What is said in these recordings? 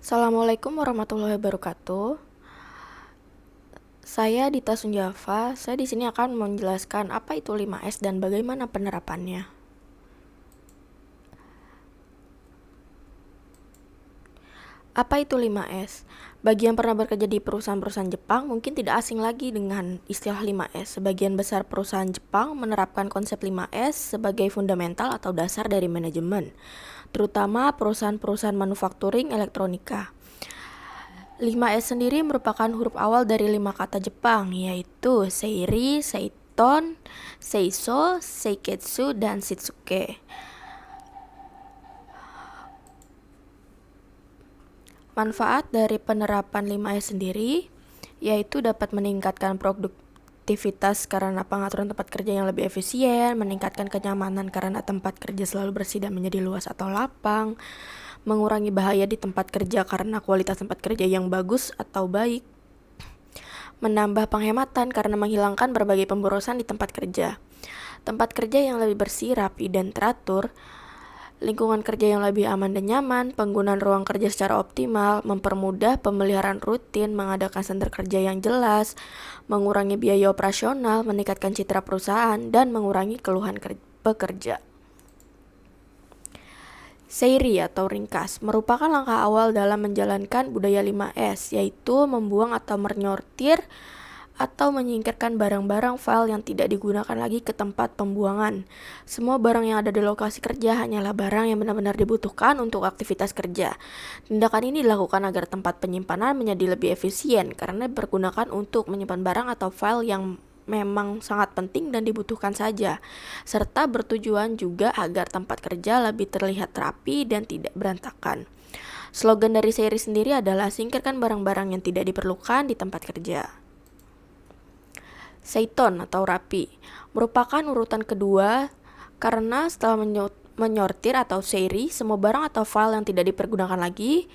Assalamualaikum warahmatullahi wabarakatuh. Saya Dita Sunjava. Saya di sini akan menjelaskan apa itu 5S dan bagaimana penerapannya. Apa itu 5S? Bagi yang pernah bekerja di perusahaan-perusahaan Jepang, mungkin tidak asing lagi dengan istilah 5S. Sebagian besar perusahaan Jepang menerapkan konsep 5S sebagai fundamental atau dasar dari manajemen, terutama perusahaan-perusahaan manufakturing elektronika. 5S sendiri merupakan huruf awal dari 5 kata Jepang, yaitu Seiri, Seiton, Seiso, Seiketsu, dan Shitsuke. Manfaat dari penerapan 5S sendiri yaitu dapat meningkatkan produktivitas karena pengaturan tempat kerja yang lebih efisien, meningkatkan kenyamanan karena tempat kerja selalu bersih dan menjadi luas atau lapang, mengurangi bahaya di tempat kerja karena kualitas tempat kerja yang bagus atau baik, menambah penghematan karena menghilangkan berbagai pemborosan di tempat kerja, tempat kerja yang lebih bersih, rapi, dan teratur, lingkungan kerja yang lebih aman dan nyaman, penggunaan ruang kerja secara optimal, mempermudah pemeliharaan rutin, mengadakan standar kerja yang jelas, mengurangi biaya operasional, meningkatkan citra perusahaan, dan mengurangi keluhan pekerja. Seiri atau ringkas merupakan langkah awal dalam menjalankan budaya 5S, yaitu membuang atau menyortir atau menyingkirkan barang-barang file yang tidak digunakan lagi ke tempat pembuangan. Semua barang yang ada di lokasi kerja hanyalah barang yang benar-benar dibutuhkan untuk aktivitas kerja. Tindakan ini dilakukan agar tempat penyimpanan menjadi lebih efisien karena digunakan untuk menyimpan barang atau file yang memang sangat penting dan dibutuhkan saja, serta bertujuan juga agar tempat kerja lebih terlihat rapi dan tidak berantakan. Slogan dari seri sendiri adalah singkirkan barang-barang yang tidak diperlukan di tempat kerja. Seiton atau rapi merupakan urutan kedua karena setelah menyortir atau seri semua barang atau file yang tidak dipergunakan lagi,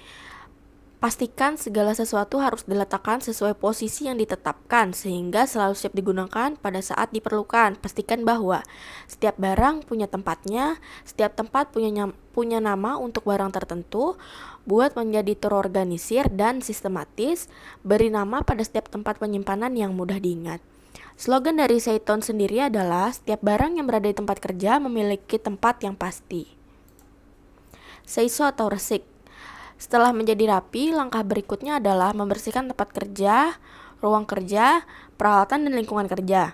pastikan segala sesuatu harus diletakkan sesuai posisi yang ditetapkan sehingga selalu siap digunakan pada saat diperlukan. Pastikan bahwa setiap barang punya tempatnya, setiap tempat punya nama untuk barang tertentu, buat menjadi terorganisir dan sistematis, beri nama pada setiap tempat penyimpanan yang mudah diingat. Slogan dari Seiton sendiri adalah setiap barang yang berada di tempat kerja memiliki tempat yang pasti. Seiso atau resik. Setelah menjadi rapi, langkah berikutnya adalah membersihkan tempat kerja, ruang kerja, peralatan, dan lingkungan kerja.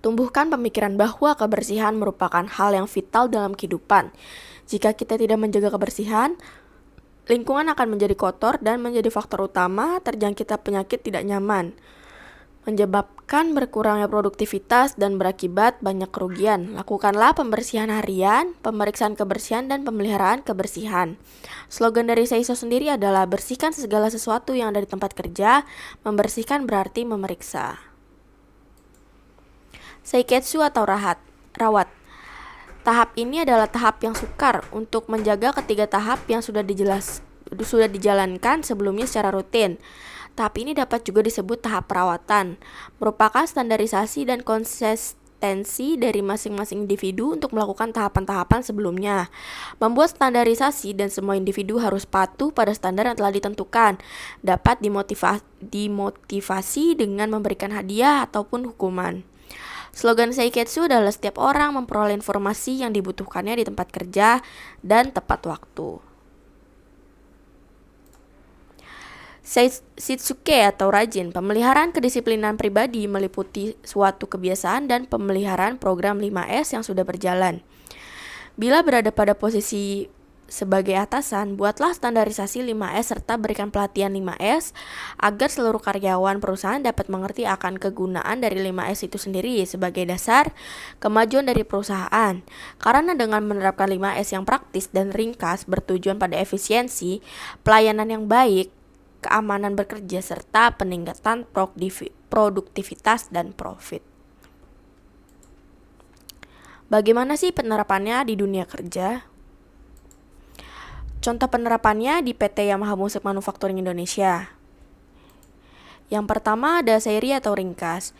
Tumbuhkan pemikiran bahwa kebersihan merupakan hal yang vital dalam kehidupan. Jika kita tidak menjaga kebersihan, lingkungan akan menjadi kotor dan menjadi faktor utama terjangkitnya penyakit tidak nyaman, menyebabkan berkurangnya produktivitas dan berakibat banyak kerugian. Lakukanlah pembersihan harian, pemeriksaan kebersihan, dan pemeliharaan kebersihan. Slogan dari Seiso sendiri adalah bersihkan segala sesuatu yang ada di tempat kerja. Membersihkan berarti memeriksa. Seiketsu atau rawat. Tahap ini adalah tahap yang sukar untuk menjaga ketiga tahap yang sudah dijalankan sebelumnya secara rutin. Tahap ini dapat juga disebut tahap perawatan, merupakan standarisasi dan konsistensi dari masing-masing individu untuk melakukan tahapan-tahapan sebelumnya. Membuat standarisasi dan semua individu harus patuh pada standar yang telah ditentukan, dapat dimotivasi dengan memberikan hadiah ataupun hukuman. Slogan Seiketsu adalah setiap orang memperoleh informasi yang dibutuhkannya di tempat kerja dan tepat waktu. Shitsuke atau rajin, pemeliharaan kedisiplinan pribadi meliputi suatu kebiasaan dan pemeliharaan program 5S yang sudah berjalan. Bila berada pada posisi sebagai atasan, buatlah standarisasi 5S serta berikan pelatihan 5S agar seluruh karyawan perusahaan dapat mengerti akan kegunaan dari 5S itu sendiri sebagai dasar kemajuan dari perusahaan. Karena dengan menerapkan 5S yang praktis dan ringkas bertujuan pada efisiensi, pelayanan yang baik, keamanan bekerja, serta peningkatan produktivitas dan profit. Bagaimana sih penerapannya di dunia kerja? Contoh penerapannya di PT Yamaha Musik Manufacturing Indonesia. Yang pertama ada seri atau ringkas.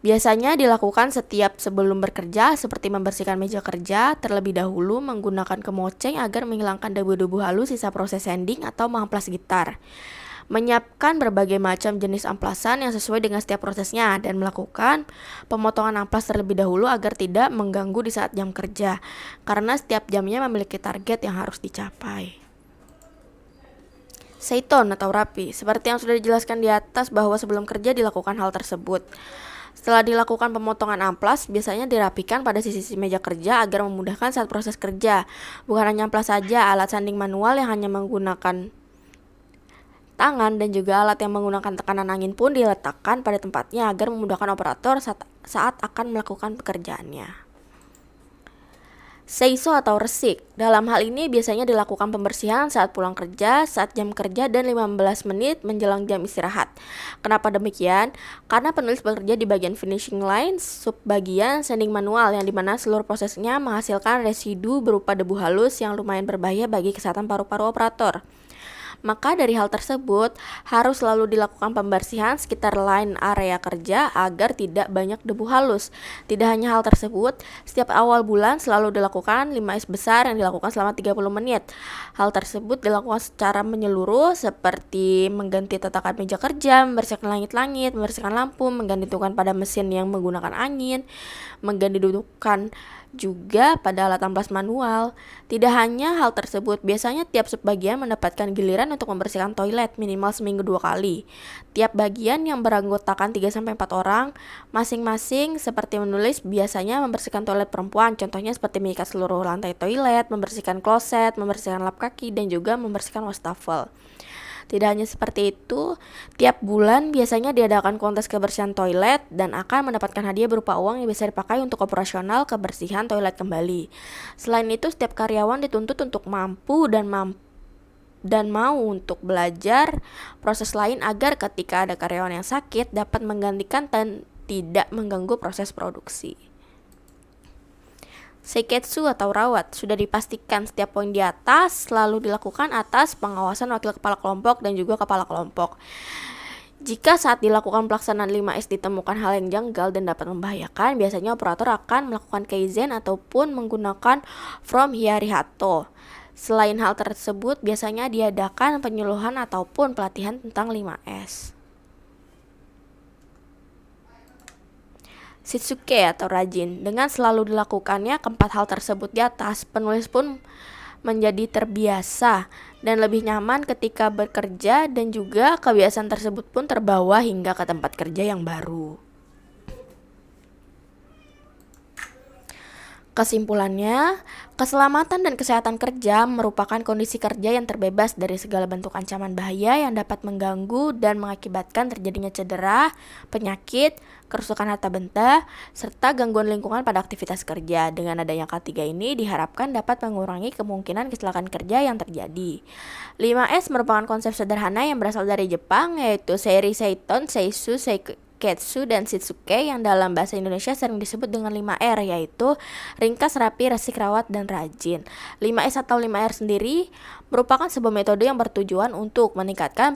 Biasanya dilakukan setiap sebelum bekerja, seperti membersihkan meja kerja terlebih dahulu menggunakan kemoceng agar menghilangkan debu-debu halus sisa proses sanding atau mengamplas gitar. Menyiapkan berbagai macam jenis amplasan yang sesuai dengan setiap prosesnya dan melakukan pemotongan amplas terlebih dahulu agar tidak mengganggu di saat jam kerja, karena setiap jamnya memiliki target yang harus dicapai. Seiton atau rapi, seperti yang sudah dijelaskan di atas bahwa sebelum kerja dilakukan hal tersebut. Setelah dilakukan pemotongan amplas, biasanya dirapikan pada sisi-sisi meja kerja agar memudahkan saat proses kerja. Bukan hanya amplas saja, alat sanding manual yang hanya menggunakan tangan dan juga alat yang menggunakan tekanan angin pun diletakkan pada tempatnya agar memudahkan operator saat akan melakukan pekerjaannya. Seiso atau resik. Dalam hal ini biasanya dilakukan pembersihan saat pulang kerja, saat jam kerja, dan 15 menit menjelang jam istirahat. Kenapa demikian? Karena penulis bekerja di bagian finishing line, subbagian sanding manual yang dimana seluruh prosesnya menghasilkan residu berupa debu halus yang lumayan berbahaya bagi kesehatan paru-paru operator. Maka dari hal tersebut, harus selalu dilakukan pembersihan sekitar line area kerja agar tidak banyak debu halus. Tidak hanya hal tersebut, setiap awal bulan selalu dilakukan 5S besar yang dilakukan selama 30 menit. Hal tersebut dilakukan secara menyeluruh seperti mengganti tatakan meja kerja, membersihkan langit-langit, membersihkan lampu, mengganti tukan pada mesin yang menggunakan angin, mengganti dudukan juga pada alat amplas manual. Tidak hanya hal tersebut, biasanya tiap subbagian mendapatkan giliran untuk membersihkan toilet minimal seminggu 2 kali. Tiap bagian yang beranggotakan 3-4 orang, masing-masing seperti menulis biasanya membersihkan toilet perempuan, contohnya seperti menyikat seluruh lantai toilet, membersihkan kloset, membersihkan lap kaki, dan juga membersihkan wastafel. Tidak hanya seperti itu, tiap bulan biasanya diadakan kontes kebersihan toilet dan akan mendapatkan hadiah berupa uang yang bisa dipakai untuk operasional kebersihan toilet kembali. Selain itu, setiap karyawan dituntut untuk mampu dan mau untuk belajar proses lain agar ketika ada karyawan yang sakit dapat menggantikan dan tidak mengganggu proses produksi. Seiketsu atau rawat sudah dipastikan setiap poin di atas selalu dilakukan atas pengawasan wakil kepala kelompok dan juga kepala kelompok. Jika saat dilakukan pelaksanaan 5S ditemukan hal yang janggal dan dapat membahayakan, biasanya operator akan melakukan kaizen ataupun menggunakan from hiarihato. Selain hal tersebut, biasanya diadakan penyuluhan ataupun pelatihan tentang 5S. Shitsuke atau rajin. Dengan selalu dilakukannya keempat hal tersebut di atas, penulis pun menjadi terbiasa dan lebih nyaman ketika bekerja dan juga kebiasaan tersebut pun terbawa hingga ke tempat kerja yang baru. Kesimpulannya, keselamatan dan kesehatan kerja merupakan kondisi kerja yang terbebas dari segala bentuk ancaman bahaya yang dapat mengganggu dan mengakibatkan terjadinya cedera, penyakit, kerusakan harta benda, serta gangguan lingkungan pada aktivitas kerja. Dengan adanya K3 ini diharapkan dapat mengurangi kemungkinan kecelakaan kerja yang terjadi. 5S merupakan konsep sederhana yang berasal dari Jepang, yaitu Seiri, Seiton, Seisu, Seiketsu, dan Shitsuke yang dalam bahasa Indonesia sering disebut dengan 5R, yaitu ringkas, rapi, resik, rawat, dan rajin. 5S atau 5R sendiri merupakan sebuah metode yang bertujuan untuk meningkatkan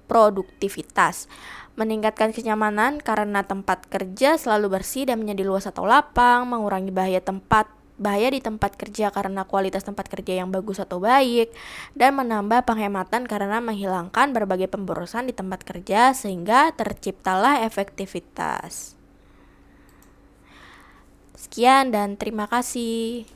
produktivitas, meningkatkan kenyamanan karena tempat kerja selalu bersih dan menjadi luas atau lapang, mengurangi bahaya di tempat kerja karena kualitas tempat kerja yang bagus atau baik, dan menambah penghematan karena menghilangkan berbagai pemborosan di tempat kerja sehingga terciptalah efektivitas. Sekian dan terima kasih.